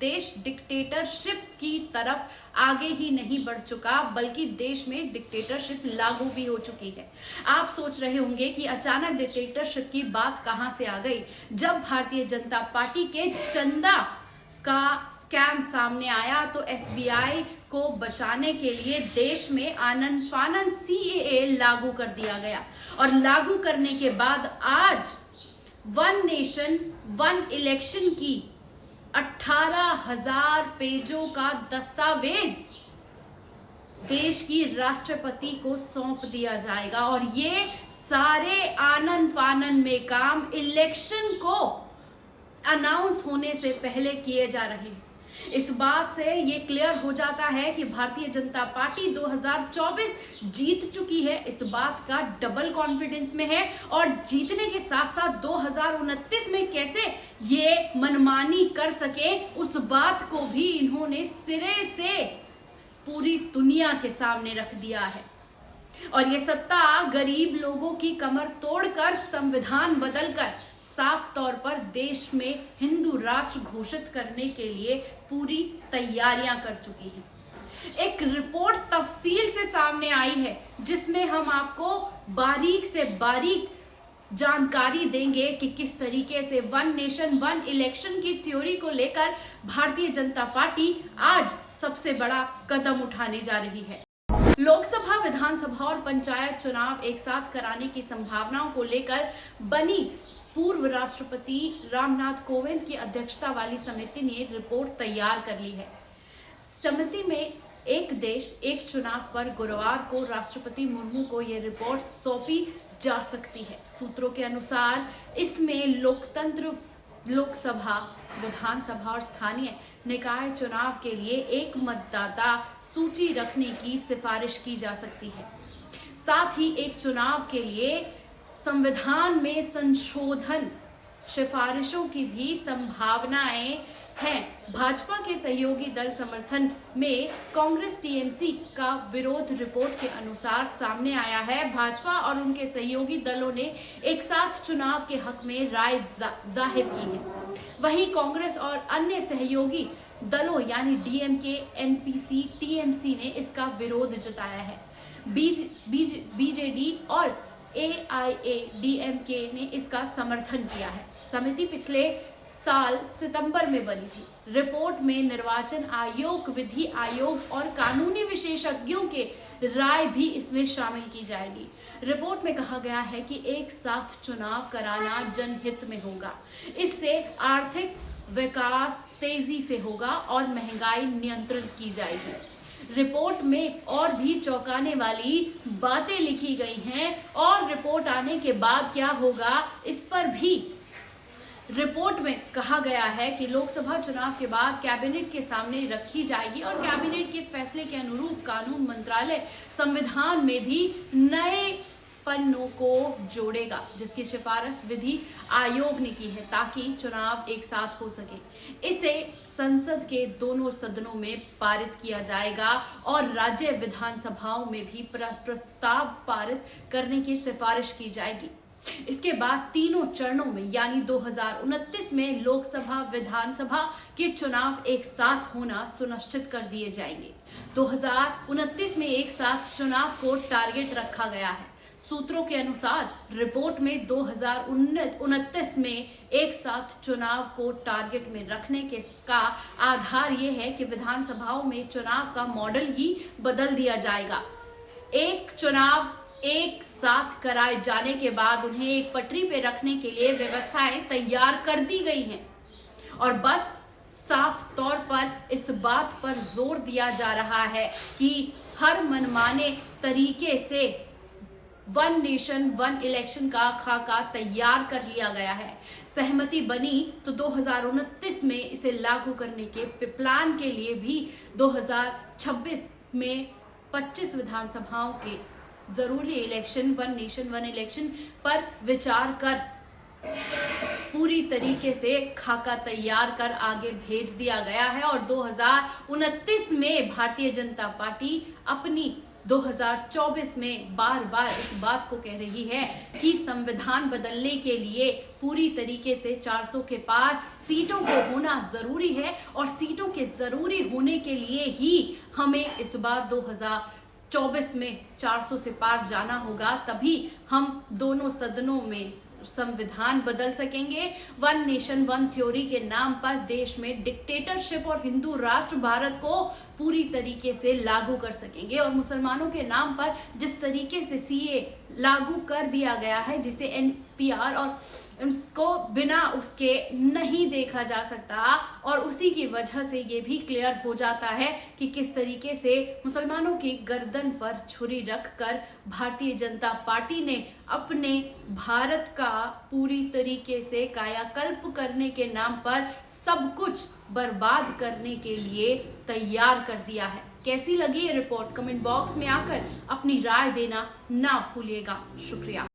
देश डिक्टेटरशिप की तरफ आगे ही नहीं बढ़ चुका बल्कि देश में डिक्टेटरशिप लागू भी हो चुकी है। आप सोच रहे होंगे कि अचानक डिक्टेटरशिप की बात कहां से आ गई। जब भारतीय जनता पार्टी के चंदा का स्कैम सामने आया तो एसबीआई को बचाने के लिए देश में आनन फानन सीएए लागू कर दिया गया और लागू करने के बाद आज वन नेशन वन इलेक्शन की 18,000 पेजों का दस्तावेज देश की राष्ट्रपति को सौंप दिया जाएगा और ये सारे आनन फानन में काम इलेक्शन को अनाउंस होने से पहले किए जा रहे हैं। इस बात से ये क्लियर हो जाता है कि भारतीय जनता पार्टी 2024 जीत चुकी है। इस बात का डबल कॉन्फिडेंस में है और जीतने के साथ साथ 2029 में कैसे ये मनमानी कर सके उस बात को भी इन्होंने सिरे से पूरी दुनिया के सामने रख दिया है। और ये सत्ता गरीब लोगों की कमर तोड़कर संविधान बदलकर साफ तौर पर देश में हिंदू राष्ट्र घोषित करने के लिए पूरी तैयारियां कर चुकी है। एक रिपोर्ट तफसील से सामने आई है जिसमें हम आपको बारीक से बारीक जानकारी देंगे कि किस तरीके से वन नेशन वन इलेक्शन की थ्योरी को लेकर भारतीय जनता पार्टी आज सबसे बड़ा कदम उठाने जा रही है। लोकसभा, विधानसभा और पंचायत चुनाव एक साथ कराने की संभावनाओं को लेकर बनी पूर्व राष्ट्रपति रामनाथ कोविंद की अध्यक्षता वाली समिति ने रिपोर्ट तैयार कर ली है। समिति में एक देश एक चुनाव पर गुरुवार को राष्ट्रपति मुर्मू को यह रिपोर्ट सौंपी जा सकती है। सूत्रों के अनुसार इसमें लोकतंत्र, लोकसभा, विधानसभा और स्थानीय निकाय चुनाव के लिए एक मतदाता सूची रखने की सिफारिश की जा सकती है। साथ ही एक चुनाव के लिए संविधान में संशोधन सिफारिशों की भी संभावनाएं हैं। भाजपा के सहयोगी दल समर्थन में कांग्रेस टीएमसी का विरोध रिपोर्ट के अनुसार सामने आया है। भाजपा और उनके सहयोगी दलों ने एक साथ चुनाव के हक में राय जाहिर की है। वहीं कांग्रेस और अन्य सहयोगी दलों यानी डीएमके, एनपीसी, टीएमसी ने इसका विरोध जताया है। बीजेडी और एआईएडीएमके ने इसका समर्थन किया है। समिति पिछले साल सितंबर में बनी थी। रिपोर्ट में निर्वाचन आयोग, विधि आयोग और कानूनी विशेषज्ञों के राय भी इसमें शामिल की जाएगी। रिपोर्ट में कहा गया है कि एक साथ चुनाव कराना जनहित में होगा। इससे आर्थिक विकास तेजी से होगा और महंगाई नियंत्रित की जाएगी। रिपोर्ट में और भी चौंकाने वाली बातें लिखी गई हैं और रिपोर्ट आने के बाद क्या होगा इस पर भी रिपोर्ट में कहा गया है कि लोकसभा चुनाव के बाद कैबिनेट के सामने रखी जाएगी और कैबिनेट के फैसले के अनुरूप कानून मंत्रालय संविधान में भी नए पन्नों को जोड़ेगा, जिसकी सिफारिश विधि आयोग ने की है ताकि चुनाव एक साथ हो सके। इसे संसद के दोनों सदनों में पारित किया जाएगा और राज्य विधानसभाओं में भी प्रस्ताव पारित करने की सिफारिश की जाएगी। इसके बाद तीनों चरणों में यानी 2029 में लोकसभा, विधानसभा के चुनाव एक साथ होना सुनिश्चित कर दिए जाएंगे। 2029 में एक साथ चुनाव को टारगेट रखा गया है। सूत्रों के अनुसार रिपोर्ट में 2029 में एक साथ चुनाव को टारगेट में रखने के का आधार यह है कि विधानसभाओं में चुनाव का मॉडल ही बदल दिया जाएगा। एक चुनाव एक साथ कराए जाने के बाद उन्हें एक पटरी पे रखने के लिए व्यवस्थाएं तैयार कर दी गई हैं और बस साफ तौर पर इस बात पर जोर दिया जा रहा है कि हर मनमाने तरीके से वन नेशन वन इलेक्शन का खाका तैयार कर लिया गया है। सहमति बनी तो 2029 में इसे लागू करने के प्लान के लिए भी 2026 में 25 विधानसभाओं के जरूरी election, one nation one election पर विचार कर पूरी तरीके से खाका तैयार कर आगे भेज दिया गया है और 2029 में भारतीय जनता पार्टी अपनी 2024 में बार बार इस बात को कह रही है कि संविधान बदलने के लिए पूरी तरीके से 400 के पार सीटों को होना जरूरी है और सीटों के जरूरी होने के लिए ही हमें इस बार 2024 में 400 से पार जाना होगा, तभी हम दोनों सदनों में संविधान बदल सकेंगे। वन नेशन वन थ्योरी के नाम पर देश में डिक्टेटरशिप और हिंदू राष्ट्र भारत को पूरी तरीके से लागू कर सकेंगे और मुसलमानों के नाम पर जिस तरीके से सीए लागू कर दिया गया है, जिसे एनपीआर और उसको बिना उसके नहीं देखा जा सकता, और उसी की वजह से ये भी क्लियर हो जाता है कि किस तरीके से मुसलमानों की गर्दन पर छुरी रखकर भारतीय जनता पार्टी ने अपने भारत का पूरी तरीके से कायाकल्प करने के नाम पर सब कुछ बर्बाद करने के लिए तैयार कर दिया है। कैसी लगी ये रिपोर्ट? कमेंट बॉक्स में आकर अपनी राय देना ना भूलिएगा। शुक्रिया।